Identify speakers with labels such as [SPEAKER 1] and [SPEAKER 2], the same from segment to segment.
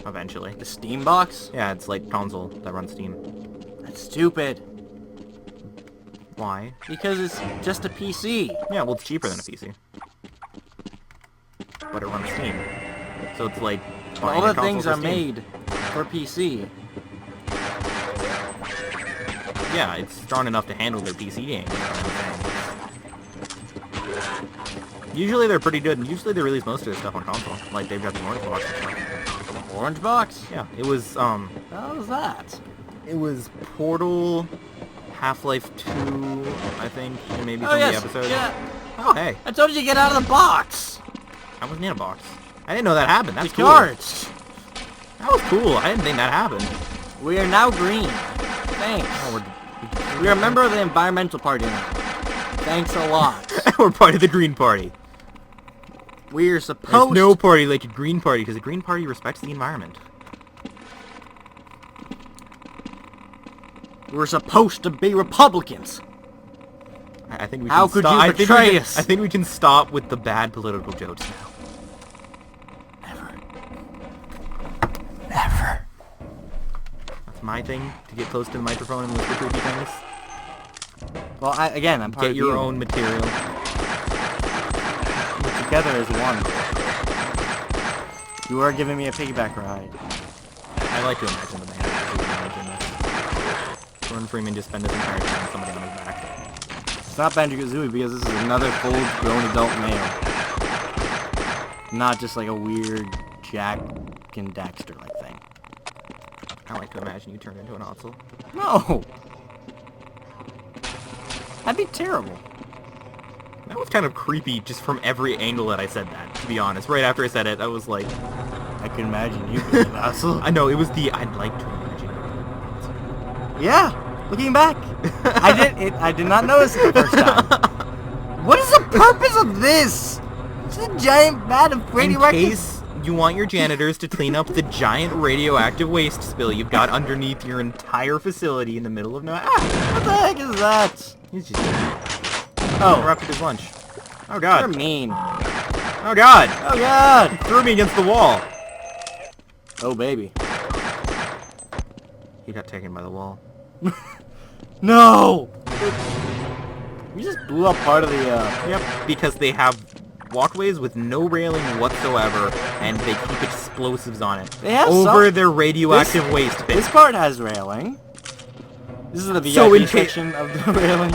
[SPEAKER 1] eventually.
[SPEAKER 2] The Steam box?
[SPEAKER 1] Yeah, it's like console that runs Steam.
[SPEAKER 2] That's stupid.
[SPEAKER 1] Why?
[SPEAKER 2] Because it's just a PC.
[SPEAKER 1] Yeah, well, it's cheaper than a PC. But it runs Steam. So it's like buying
[SPEAKER 2] All
[SPEAKER 1] a
[SPEAKER 2] the
[SPEAKER 1] console
[SPEAKER 2] things
[SPEAKER 1] for
[SPEAKER 2] are
[SPEAKER 1] Steam.
[SPEAKER 2] made for PC.
[SPEAKER 1] Yeah, it's strong enough to handle their PC games. Usually they're pretty good, and usually they release most of their stuff on console. Like, they've got the Orange Box and stuff.
[SPEAKER 2] Orange box?
[SPEAKER 1] Yeah, it was,
[SPEAKER 2] How was that?
[SPEAKER 1] it was Portal, Half-Life 2, I think, and maybe
[SPEAKER 2] Oh,
[SPEAKER 1] some
[SPEAKER 2] yes.
[SPEAKER 1] of the episodes.
[SPEAKER 2] Yeah.
[SPEAKER 1] Oh, hey.
[SPEAKER 2] I told you to get out of the box.
[SPEAKER 1] I wasn't in a box. I didn't know that happened. That's
[SPEAKER 2] The
[SPEAKER 1] cool.
[SPEAKER 2] cards.
[SPEAKER 1] That was cool. I didn't think that happened.
[SPEAKER 2] We are now green. Thanks.
[SPEAKER 1] Oh,
[SPEAKER 2] We are a member of the environmental party now. Thanks a lot.
[SPEAKER 1] we're part of the Green Party.
[SPEAKER 2] We are
[SPEAKER 1] There's
[SPEAKER 2] supposed
[SPEAKER 1] no party like a Green Party, because the Green Party respects the environment.
[SPEAKER 2] We're supposed to be Republicans.
[SPEAKER 1] I think we
[SPEAKER 2] How
[SPEAKER 1] can
[SPEAKER 2] could
[SPEAKER 1] stop.
[SPEAKER 2] you
[SPEAKER 1] I think we
[SPEAKER 2] betray
[SPEAKER 1] can-
[SPEAKER 2] us?
[SPEAKER 1] I think we can stop with the bad political jokes now.
[SPEAKER 2] Never.
[SPEAKER 1] That's my thing, to get close to the microphone and whisper creepy things.
[SPEAKER 2] Well, I'm part
[SPEAKER 1] Get
[SPEAKER 2] of
[SPEAKER 1] your
[SPEAKER 2] you.
[SPEAKER 1] own material.
[SPEAKER 2] We're together as one. You are giving me a piggyback ride.
[SPEAKER 1] I like to imagine the man. Gordon Freeman just spent his entire time with somebody on his back.
[SPEAKER 2] It's not Banjo-Kazooie because this is another full-grown adult male. Not just like a weird Jack and Daxter-like thing.
[SPEAKER 1] I like to imagine you turn into an Otzel.
[SPEAKER 2] No! That'd be terrible.
[SPEAKER 1] That was kind of creepy just from every angle that I said that, to be honest. Right after I said it, I was like...
[SPEAKER 2] I can imagine you being an asshole.
[SPEAKER 1] I know, it was the I'd like to imagine.
[SPEAKER 2] Yeah, looking back. I did not notice it the first time. What is the purpose of this? It's a giant vat of
[SPEAKER 1] In
[SPEAKER 2] radioactive...
[SPEAKER 1] case you want your janitors to clean up the giant radioactive waste spill you've got underneath your entire facility in the middle of nowhere. Ah,
[SPEAKER 2] What the heck is that?
[SPEAKER 1] he's just
[SPEAKER 2] Oh,
[SPEAKER 1] interrupted his lunch. Oh
[SPEAKER 2] you're
[SPEAKER 1] god.
[SPEAKER 2] mean.
[SPEAKER 1] Oh god.
[SPEAKER 2] Oh god.
[SPEAKER 1] Threw me against the wall.
[SPEAKER 2] Oh baby.
[SPEAKER 1] He got taken by the wall.
[SPEAKER 2] No! You just blew up part of the,
[SPEAKER 1] Yep, because they have walkways with no railing whatsoever, and they keep explosives on it.
[SPEAKER 2] They have
[SPEAKER 1] over
[SPEAKER 2] some-
[SPEAKER 1] their radioactive waste pit.
[SPEAKER 2] This part has railing. This is the VIP
[SPEAKER 1] So in case-
[SPEAKER 2] section of the railing.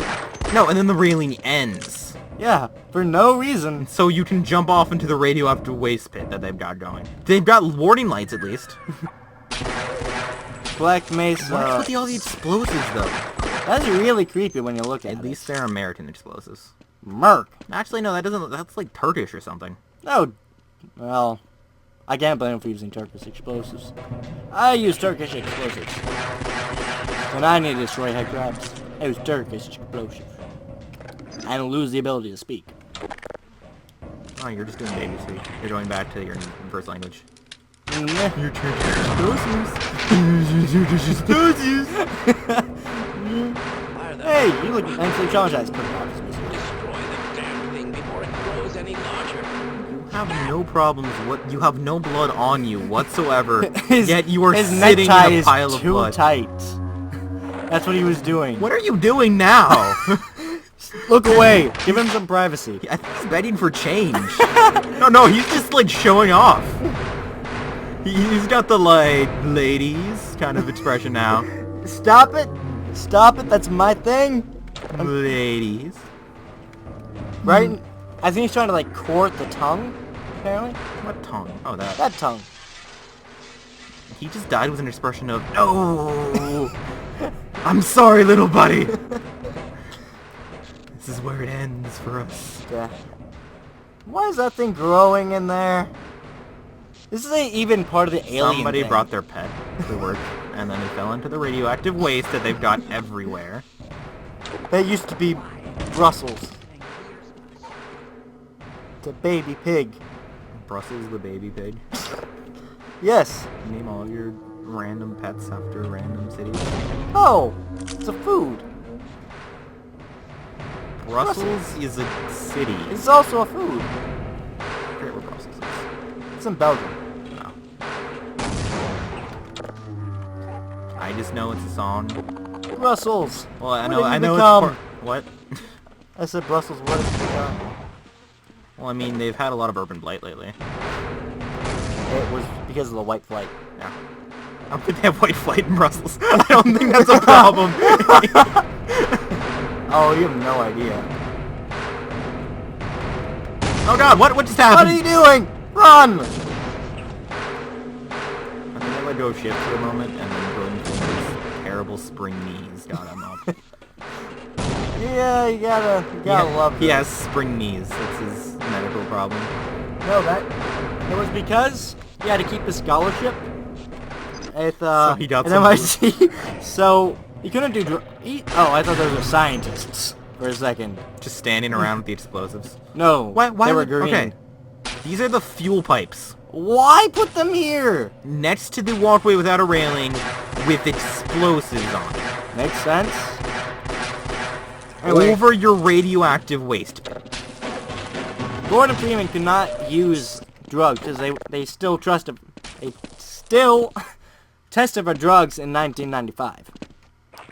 [SPEAKER 1] No, and then the railing ends.
[SPEAKER 2] Yeah, for no reason.
[SPEAKER 1] So you can jump off into the radioactive waste pit that they've got going. They've got warning lights, at least.
[SPEAKER 2] Black Mesa.
[SPEAKER 1] What's with all the explosives, though?
[SPEAKER 2] That's really creepy when you look at
[SPEAKER 1] At
[SPEAKER 2] it.
[SPEAKER 1] least they're American explosives.
[SPEAKER 2] Merc.
[SPEAKER 1] Actually, no, that doesn't... That's like Turkish or something.
[SPEAKER 2] Oh, well, I can't blame him for using Turkish explosives. I use Turkish explosives. When I need to destroy head crabs, I use Turkish explosives. I don't lose the ability to speak.
[SPEAKER 1] Oh, you're just doing baby speak. You're going back to your first language.
[SPEAKER 2] Meh.
[SPEAKER 1] You're Turkish explosives.
[SPEAKER 2] Hey, you look mentally traumatized.
[SPEAKER 3] Destroy the damn thing before it grows any larger.
[SPEAKER 1] You have no problems. What? You have no blood on you whatsoever.
[SPEAKER 2] His-
[SPEAKER 1] yet you are
[SPEAKER 2] his
[SPEAKER 1] sitting
[SPEAKER 2] necktie
[SPEAKER 1] in a
[SPEAKER 2] is
[SPEAKER 1] pile of
[SPEAKER 2] too
[SPEAKER 1] blood.
[SPEAKER 2] tight. That's what he was doing.
[SPEAKER 1] What are you doing now?
[SPEAKER 2] Look away. Give him some privacy.
[SPEAKER 1] I think he's begging for change. No, he's just like showing off. He's got the like ladies kind of expression now.
[SPEAKER 2] Stop it. Stop it. That's my thing.
[SPEAKER 1] Ladies.
[SPEAKER 2] Right? I think he's trying to like court the tongue, apparently.
[SPEAKER 1] What tongue? Oh, that.
[SPEAKER 2] That tongue.
[SPEAKER 1] He just died with an expression of no. I'm sorry, little buddy. This is where it ends for us.
[SPEAKER 2] Yeah. Why is that thing growing in there? This isn't even part of the alien
[SPEAKER 1] Somebody
[SPEAKER 2] thing.
[SPEAKER 1] brought their pet to work, and then it fell into the radioactive waste that they've got everywhere.
[SPEAKER 2] That used to be Brussels. It's a baby pig.
[SPEAKER 1] Brussels the baby pig.
[SPEAKER 2] Yes.
[SPEAKER 1] Name all your random pets after random cities.
[SPEAKER 2] Oh, it's a food.
[SPEAKER 1] Brussels is a city.
[SPEAKER 2] It's also a food.
[SPEAKER 1] I forget where Brussels is.
[SPEAKER 2] It's in Belgium.
[SPEAKER 1] No. I just know it's a song.
[SPEAKER 2] Brussels.
[SPEAKER 1] Well, I
[SPEAKER 2] What
[SPEAKER 1] know.
[SPEAKER 2] have
[SPEAKER 1] I
[SPEAKER 2] you
[SPEAKER 1] know
[SPEAKER 2] become?
[SPEAKER 1] it's what.
[SPEAKER 2] I said Brussels. What has it become?
[SPEAKER 1] Well, I mean, they've had a lot of urban blight lately.
[SPEAKER 2] It was because of the white flight.
[SPEAKER 1] Yeah. I don't think they have white flight in Brussels. I don't think that's a problem.
[SPEAKER 2] Oh, you have no idea.
[SPEAKER 1] Oh God! What just
[SPEAKER 2] What
[SPEAKER 1] happened?
[SPEAKER 2] are you doing? Run!
[SPEAKER 1] I think I let go of shift for a moment, and then Gordon's terrible spring knees got him up.
[SPEAKER 2] Yeah, you gotta love
[SPEAKER 1] He
[SPEAKER 2] this.
[SPEAKER 1] has spring knees. That's his medical problem.
[SPEAKER 2] No, it was because he had to keep his scholarship at
[SPEAKER 1] So he got
[SPEAKER 2] at
[SPEAKER 1] some
[SPEAKER 2] MIT. So he couldn't do. Oh, I thought those were scientists for a second.
[SPEAKER 1] Just standing around with the explosives.
[SPEAKER 2] No,
[SPEAKER 1] Why
[SPEAKER 2] they were
[SPEAKER 1] would-
[SPEAKER 2] green.
[SPEAKER 1] Okay. These are the fuel pipes.
[SPEAKER 2] Why put them here?
[SPEAKER 1] Next to the walkway without a railing with explosives on it.
[SPEAKER 2] Makes sense. Anyway,
[SPEAKER 1] Over your radioactive waste bin.
[SPEAKER 2] Gordon Freeman could not use drugs because they still tested for drugs in 1995.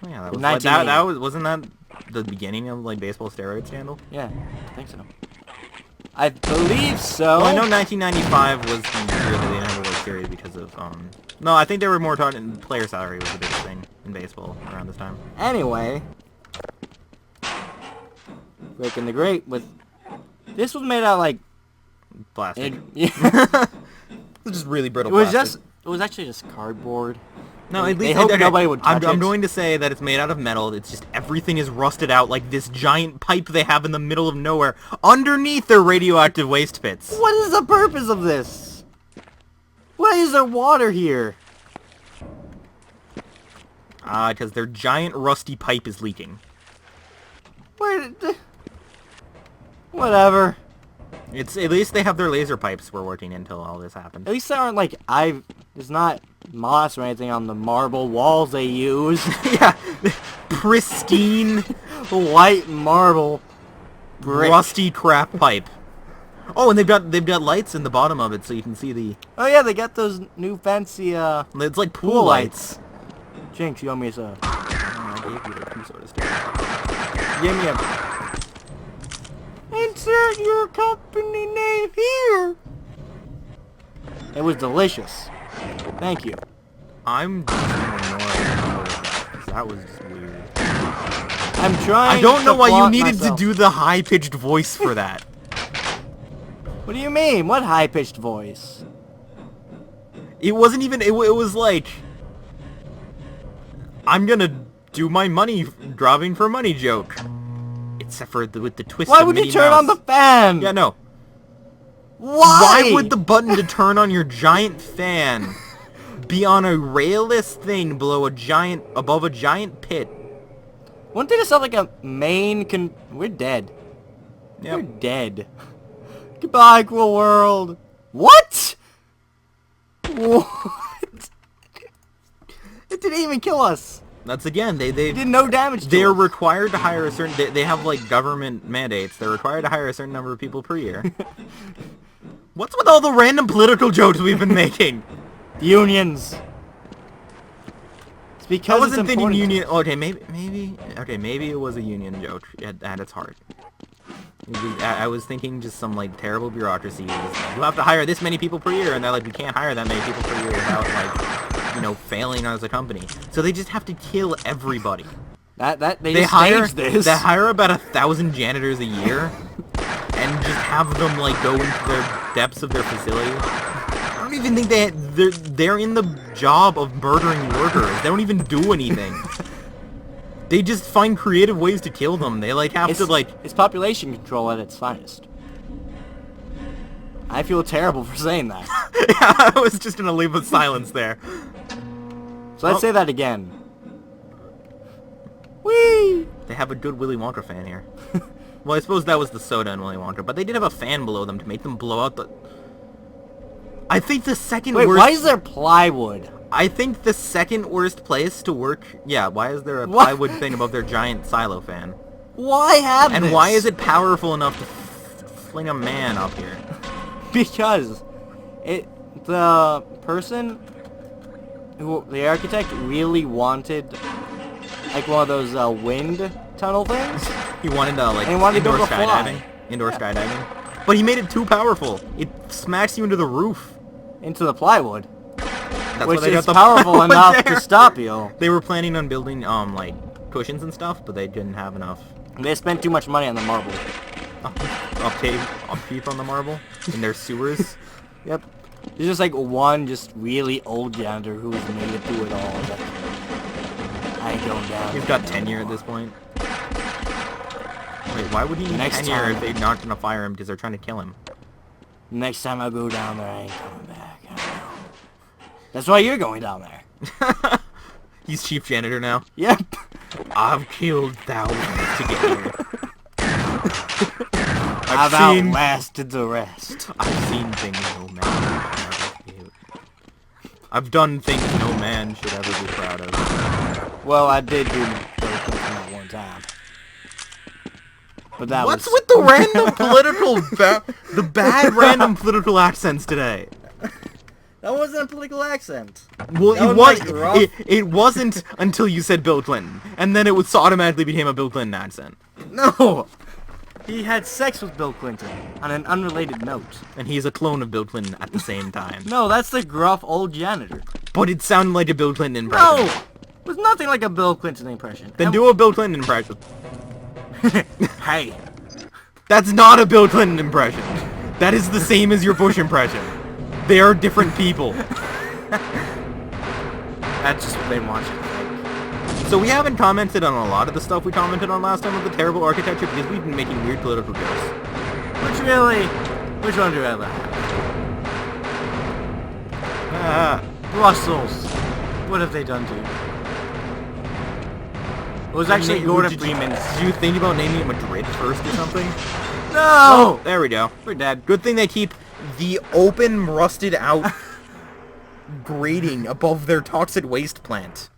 [SPEAKER 1] Oh, yeah, that was,
[SPEAKER 2] 1980.
[SPEAKER 1] wasn't that the beginning of like baseball steroid scandal?
[SPEAKER 2] Yeah, I think so. I believe so.
[SPEAKER 1] Well, I know 1995 was the year that they didn't have a World Series because of no, I think they were more talking player salary was the biggest thing in baseball around this time.
[SPEAKER 2] Anyway, breaking the grate with this was made out of, like
[SPEAKER 1] Plastic.
[SPEAKER 2] it
[SPEAKER 1] It's just really brittle.
[SPEAKER 2] was
[SPEAKER 1] plastic.
[SPEAKER 2] it was actually just cardboard.
[SPEAKER 1] No, at
[SPEAKER 2] They
[SPEAKER 1] least
[SPEAKER 2] hope
[SPEAKER 1] okay,
[SPEAKER 2] nobody would touch
[SPEAKER 1] I'm
[SPEAKER 2] it.
[SPEAKER 1] going to say that it's made out of metal. It's just everything is rusted out like this giant pipe they have in the middle of nowhere underneath their radioactive waste pits.
[SPEAKER 2] What is the purpose of this? Why is there water here?
[SPEAKER 1] Because their giant rusty pipe is leaking.
[SPEAKER 2] Whatever.
[SPEAKER 1] It's at least they have their laser pipes were working until all this happened.
[SPEAKER 2] At least there aren't like there's not moss or anything on the marble walls they use.
[SPEAKER 1] Yeah, pristine,
[SPEAKER 2] White marble. Brick.
[SPEAKER 1] rusty crap pipe. Oh, and they've got lights in the bottom of it, so you can see the.
[SPEAKER 2] Oh yeah, they got those new fancy
[SPEAKER 1] It's like pool
[SPEAKER 2] Pool
[SPEAKER 1] lights.
[SPEAKER 2] Jinx, you owe me a
[SPEAKER 1] I gave you like 2 sodas too.
[SPEAKER 2] give me a insert your company name here. It was delicious. Thank you.
[SPEAKER 1] I'm just annoyed because that was just weird.
[SPEAKER 2] I'm trying
[SPEAKER 1] I don't know
[SPEAKER 2] to
[SPEAKER 1] why you
[SPEAKER 2] flaunt
[SPEAKER 1] needed
[SPEAKER 2] myself.
[SPEAKER 1] to do the high-pitched voice for that.
[SPEAKER 2] What do you mean? What high-pitched voice?
[SPEAKER 1] It wasn't even. It was like, I'm gonna do my money driving for money joke. Except for with the twist.
[SPEAKER 2] Why
[SPEAKER 1] of
[SPEAKER 2] would you
[SPEAKER 1] Minnie
[SPEAKER 2] turn on the
[SPEAKER 1] Mouse.
[SPEAKER 2] fan?
[SPEAKER 1] Yeah, no.
[SPEAKER 2] Why?
[SPEAKER 1] Why would the button to turn on your giant fan be on a railless thing above a giant pit?
[SPEAKER 2] Wouldn't they just have like a main We're dead.
[SPEAKER 1] Yep.
[SPEAKER 2] We're dead. Goodbye, cruel world. What? What? It didn't even kill us.
[SPEAKER 1] That's again,
[SPEAKER 2] It did no damage to
[SPEAKER 1] they're
[SPEAKER 2] us.
[SPEAKER 1] required to hire a certain. They have like government mandates. They're required to hire a certain number of people per year. What's with all the random political jokes we've been making?
[SPEAKER 2] Unions. It's because
[SPEAKER 1] I wasn't
[SPEAKER 2] it's
[SPEAKER 1] thinking
[SPEAKER 2] important.
[SPEAKER 1] union. Okay, maybe it was a union joke at its heart. I was thinking just some like terrible bureaucracy. You have to hire this many people per year, and they're like, we can't hire that many people per year without like, failing as a company. So they just have to kill everybody.
[SPEAKER 2] They
[SPEAKER 1] They
[SPEAKER 2] just
[SPEAKER 1] hire
[SPEAKER 2] staged this.
[SPEAKER 1] they hire about 1,000 janitors a year, and just have them like go into their depths of their facility. I don't even think they're in the job of murdering workers. They don't even do anything. They just find creative ways to kill them. They like have to like.
[SPEAKER 2] It's population control at its finest. I feel terrible for saying that.
[SPEAKER 1] Yeah, I was just gonna leave with silence there.
[SPEAKER 2] So let's
[SPEAKER 1] Oh.
[SPEAKER 2] say that again. Whee!
[SPEAKER 1] They have a good Willy Wonka fan here. Well, I suppose that was the soda in Willy Wonka, but they did have a fan below them to make them blow out the. I think the second
[SPEAKER 2] Wait,
[SPEAKER 1] worst.
[SPEAKER 2] why is there plywood?
[SPEAKER 1] I think the second worst place to work. Yeah, why is there a
[SPEAKER 2] What?
[SPEAKER 1] plywood thing above their giant silo fan?
[SPEAKER 2] Why have
[SPEAKER 1] And
[SPEAKER 2] this?
[SPEAKER 1] why is it powerful enough to fling a man up here?
[SPEAKER 2] Because the person the architect really wanted like one of those wind tunnel things.
[SPEAKER 1] He wanted like
[SPEAKER 2] And he wanted to
[SPEAKER 1] indoor
[SPEAKER 2] be able to fly.
[SPEAKER 1] skydiving. Indoor skydiving. But he made it too powerful. It smacks you into the roof.
[SPEAKER 2] Into the plywood,
[SPEAKER 1] That's
[SPEAKER 2] which
[SPEAKER 1] why they
[SPEAKER 2] is
[SPEAKER 1] got the
[SPEAKER 2] powerful
[SPEAKER 1] plywood
[SPEAKER 2] enough
[SPEAKER 1] there.
[SPEAKER 2] to stop you.
[SPEAKER 1] They were planning on building like cushions and stuff, but they didn't have enough
[SPEAKER 2] They spent too much money on the marble.
[SPEAKER 1] upkeep on the marble in their sewers.
[SPEAKER 2] Yep. There's just like one just really old janitor who's made it through it all. Like, I ain't going down.
[SPEAKER 1] He's
[SPEAKER 2] there
[SPEAKER 1] got
[SPEAKER 2] no
[SPEAKER 1] tenure at
[SPEAKER 2] more.
[SPEAKER 1] this point. Wait, why would he need
[SPEAKER 2] Next
[SPEAKER 1] tenure
[SPEAKER 2] time-
[SPEAKER 1] if they're not gonna fire him because they're trying to kill him?
[SPEAKER 2] Next time I go down there, I ain't coming back. I know. That's why you're going down there.
[SPEAKER 1] He's chief janitor now.
[SPEAKER 2] Yep.
[SPEAKER 1] I've killed thousands to get here.
[SPEAKER 2] I've
[SPEAKER 1] seen-
[SPEAKER 2] outlasted the rest.
[SPEAKER 1] I've seen things no man should ever do. I've done things no man should ever be proud of.
[SPEAKER 2] Well, I did do Bill Clinton that one time. But that
[SPEAKER 1] What's
[SPEAKER 2] was...
[SPEAKER 1] with the random political, the bad random political accents today?
[SPEAKER 2] That wasn't a political accent.
[SPEAKER 1] Well,
[SPEAKER 2] That
[SPEAKER 1] it
[SPEAKER 2] was
[SPEAKER 1] was.
[SPEAKER 2] like rough.
[SPEAKER 1] It wasn't until you said Bill Clinton, and then it was automatically became a Bill Clinton accent.
[SPEAKER 2] No! He had sex with Bill Clinton on an unrelated note.
[SPEAKER 1] And he's a clone of Bill Clinton at the same time.
[SPEAKER 2] No, that's the gruff old janitor.
[SPEAKER 1] But it sounded like a Bill Clinton impression.
[SPEAKER 2] No! It was nothing like a Bill Clinton impression.
[SPEAKER 1] Then
[SPEAKER 2] And-
[SPEAKER 1] do a Bill Clinton impression.
[SPEAKER 2] Hey.
[SPEAKER 1] That's not a Bill Clinton impression. That is the same as your Bush impression. They are different people.
[SPEAKER 2] That's just what they want you to think.
[SPEAKER 1] So we haven't commented on a lot of the stuff we commented on last time with the terrible architecture because we've been making weird political jokes.
[SPEAKER 2] Which one do you rather have?
[SPEAKER 1] Ah.
[SPEAKER 2] Brussels. What have they done to you? It was actually Gordon Freeman.
[SPEAKER 1] Did you think about naming it Madrid first or something?
[SPEAKER 2] No!
[SPEAKER 1] There we go.
[SPEAKER 2] We're dead.
[SPEAKER 1] Good thing they keep the open, rusted out grating above their toxic waste plant.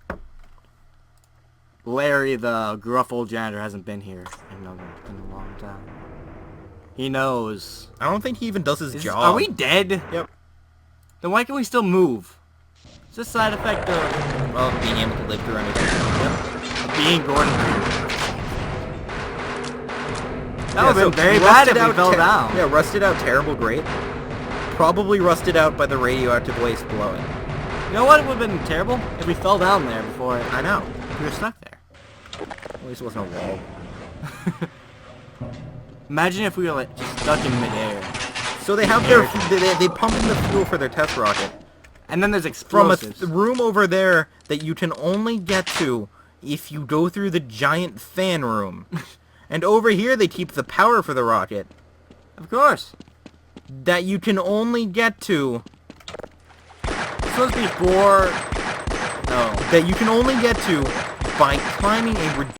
[SPEAKER 2] Larry, the gruff old janitor, hasn't been here in a long time. He knows.
[SPEAKER 1] I don't think he even does his job.
[SPEAKER 2] Are we dead?
[SPEAKER 1] Yep.
[SPEAKER 2] Then why can we still move? It's a side effect of
[SPEAKER 1] Well, being able to live through anything.
[SPEAKER 2] being Gordon Freeman. That would
[SPEAKER 1] Yeah,
[SPEAKER 2] have been very bad if we fell down.
[SPEAKER 1] Yeah, rusted out, terrible, great. Probably rusted out by the radioactive waste below it.
[SPEAKER 2] You know what would have been terrible? If we fell down there before it.
[SPEAKER 1] I know.
[SPEAKER 2] We were stuck there.
[SPEAKER 1] At least it wasn't a wall.
[SPEAKER 2] Imagine if we were like just stuck in midair.
[SPEAKER 1] So they have their they pump in the fuel for their test rocket
[SPEAKER 2] And then there's
[SPEAKER 1] from a
[SPEAKER 2] explosives.
[SPEAKER 1] room over there that you can only get to if you go through the giant fan room. And over here they keep the power for the rocket
[SPEAKER 2] Of course.
[SPEAKER 1] that you can only get to
[SPEAKER 2] This was before... No.
[SPEAKER 1] that you can only get to by climbing a